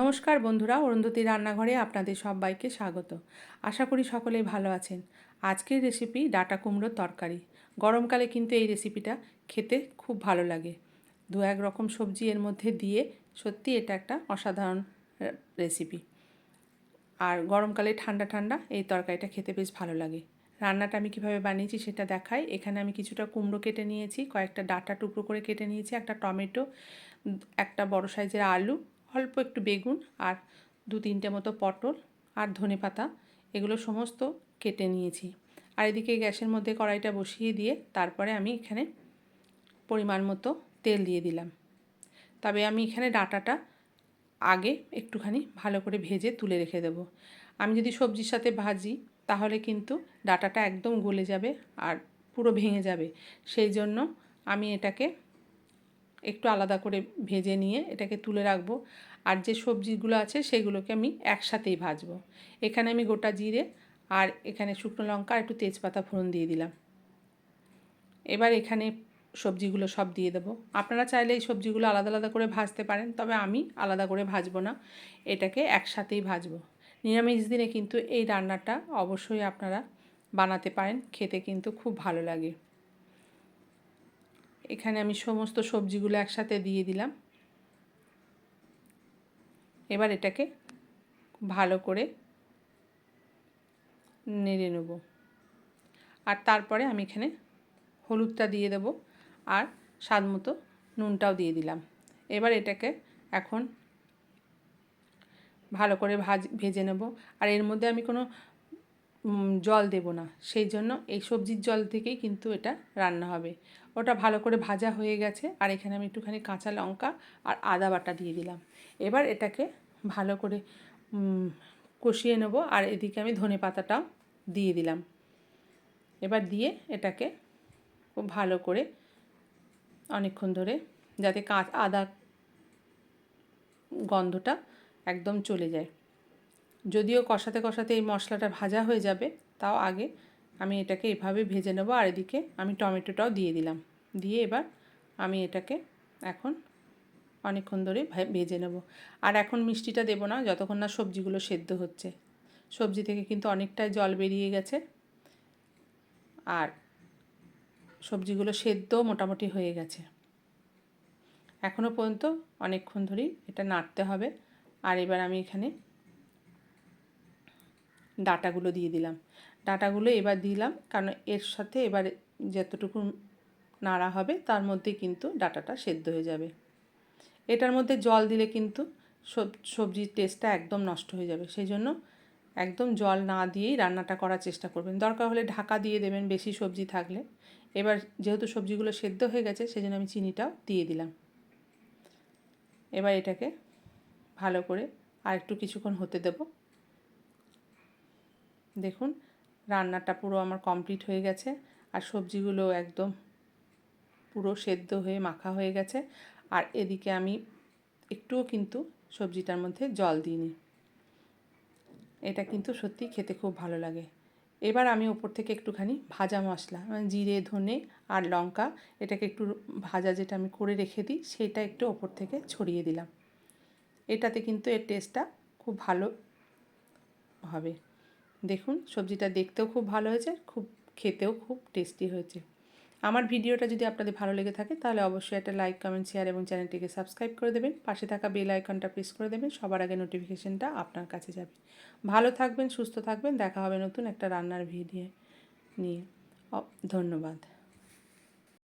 নমস্কার বন্ধুরা, অরুন্ধতী রান্নাঘরে আপনাদের সবাইকে স্বাগত। আশা করি সকলেই ভালো আছেন। আজকের রেসিপি ডাঁটা কুমড়োর তরকারি। গরমকালে কিন্তু এই রেসিপিটা খেতে খুব ভালো লাগে। দু এক রকম সবজি এর মধ্যে দিয়ে সত্যি এটা একটা অসাধারণ রেসিপি। আর গরমকালে ঠান্ডা ঠান্ডা এই তরকারিটা খেতে বেশ ভালো লাগে। রান্নাটা আমি কীভাবে বানিয়েছি সেটা দেখাই। এখানে আমি কিছুটা কুমড়ো কেটে নিয়েছি, কয়েকটা ডাঁটা টুকরো করে কেটে নিয়েছি, একটা টমেটো, একটা বড় সাইজের আলু, অল্প একটু বেগুন আর 2-3টে মতো পটল আর ধনেপাতা, এগুলো সমস্ত কেটে নিয়েছি। আর এদিকে গ্যাসের মধ্যে কড়াইটা বসিয়ে দিয়ে তারপরে আমি এখানে পরিমাণ মতো তেল দিয়ে দিলাম। তবে আমি এখানে ডাঁটাটা আগে একটুখানি ভালো করে ভেজে তুলে রেখে দেব। আমি যদি সবজির সাথে ভাজি তাহলে কিন্তু ডাঁটাটা একদম গলে যাবে আর পুরো ভেঙে যাবে। সেই জন্য আমি এটাকে একটু আলাদা করে ভেজে নিয়ে এটাকে তুলে রাখবো। আর যে সবজিগুলো আছে সেগুলোকে আমি একসাথেই ভাজবো। এখানে আমি গোটা জিরে আর এখানে শুকনো লঙ্কা আর একটু তেজপাতা ফোড়ন দিয়ে দিলাম। এবার এখানে সবজিগুলো সব দিয়ে দেবো। আপনারা চাইলে এই সবজিগুলো আলাদা আলাদা করে ভাজতে পারেন, তবে আমি আলাদা করে ভাজবো না, এটাকে একসাথেই ভাজবো। নিরামিষ দিনে কিন্তু এই রান্নাটা অবশ্যই আপনারা বানাতে পারেন, খেতে কিন্তু খুব ভালো লাগে। এখানে আমি সমস্ত সবজিগুলো একসাথে দিয়ে দিলাম। এবার এটাকে ভালো করে নেড়ে নেব। আর তারপরে আমি এখানে হলুদটা দিয়ে দেব আর স্বাদ মতো নুনটাও দিয়ে দিলাম। এবার এটাকে এখন ভালো করে ভেজে নেব। আর এর মধ্যে আমি কোনো জল দেব না, সেই জন্য এই সবজির জল থেকেই কিন্তু এটা রান্না হবে। ওটা ভালো করে ভাজা হয়ে গেছে আর এখানে আমি একটুখানি কাঁচা লঙ্কা আর আদা বাটা দিয়ে দিলাম। এবার এটাকে ভালো করে কষিয়ে নেব। আর এদিকে আমি ধনেপাতাটাও দিয়ে দিলাম। এবার দিয়ে এটাকে খুব ভালো করে অনেকক্ষণ ধরে, যাতে আদা গন্ধটা একদম চলে যায়। যদিও কষাতে কষাতে এই মশলাটা ভাজা হয়ে যাবে, তাও আগে আমি এটাকে এভাবে ভেজে নেব। আর এদিকে আমি টমেটোটাও দিয়ে দিলাম। দিয়ে এবার আমি এটাকে এখন অনেকক্ষণ ধরে ভেজে নেব। আর এখন মিষ্টিটা দেব না যতক্ষণ না সবজিগুলো সেদ্ধ হচ্ছে। সবজি থেকে কিন্তু অনেকটাই জল বেরিয়ে গেছে আর সবজিগুলো সেদ্ধ মোটামুটি হয়ে গেছে। এখনও পর্যন্ত অনেকক্ষণ ধরেই এটা নাড়তে হবে। আর এবার আমি এখানে ডাঁটাগুলো দিয়ে দিলাম। ডাঁটাগুলো এবার দিলাম কারণ এর সাথে এবার যতটুকু নাড়া হবে তার মধ্যে কিন্তু ডাঁটাটা সেদ্ধ হয়ে যাবে। এটার মধ্যে জল দিলে কিন্তু সবজির টেস্টটা একদম নষ্ট হয়ে যাবে। সেই জন্য একদম জল না দিয়েই রান্নাটা করার চেষ্টা করবেন। দরকার হলে ঢাকা দিয়ে দেবেন বেশি সবজি থাকলে। এবার যেহেতু সবজিগুলো সেদ্ধ হয়ে গেছে সেই জন্য আমি চিনিটাও দিয়ে দিলাম। এবার এটাকে ভালো করে আর একটু কিছুক্ষণ হতে দেব। দেখুন রান্নাটা পুরো আমার কমপ্লিট হয়ে গেছে আর সবজিগুলো একদম পুরো সেদ্ধ হয়ে মাখা হয়ে গেছে। আর এদিকে আমি একটুও কিন্তু সবজিটার মধ্যে জল দিইনি। এটা কিন্তু সত্যি খেতে খুব ভালো লাগে। এবার আমি ওপর থেকে একটুখানি ভাজা মশলা মানে জিরে ধনে আর লঙ্কা, এটাকে একটু ভাজা যেটা আমি করে রেখে দিই সেটা একটু ওপর থেকে ছড়িয়ে দিলাম। এটাতে কিন্তু এর টেস্টটা খুব ভালো হবে। দেখুন সবজিটা দেখতেও খুব ভালো হয়েছে, খুব খেতেও খুব টেস্টি হয়েছে। আমার ভিডিওটা যদি আপনাদের ভালো লেগে থাকে তাহলে অবশ্যই একটা লাইক কমেন্ট শেয়ার এবং চ্যানেলটিকে সাবস্ক্রাইব করে দেবেন। পাশে থাকা বেল আইকনটা প্রেস করে দেবেন, সবার আগে নোটিফিকেশনটা আপনার কাছে যাবে। ভালো থাকবেন, সুস্থ থাকবেন। দেখা হবে নতুন একটা রান্নার ভিডিও নিয়ে। ধন্যবাদ।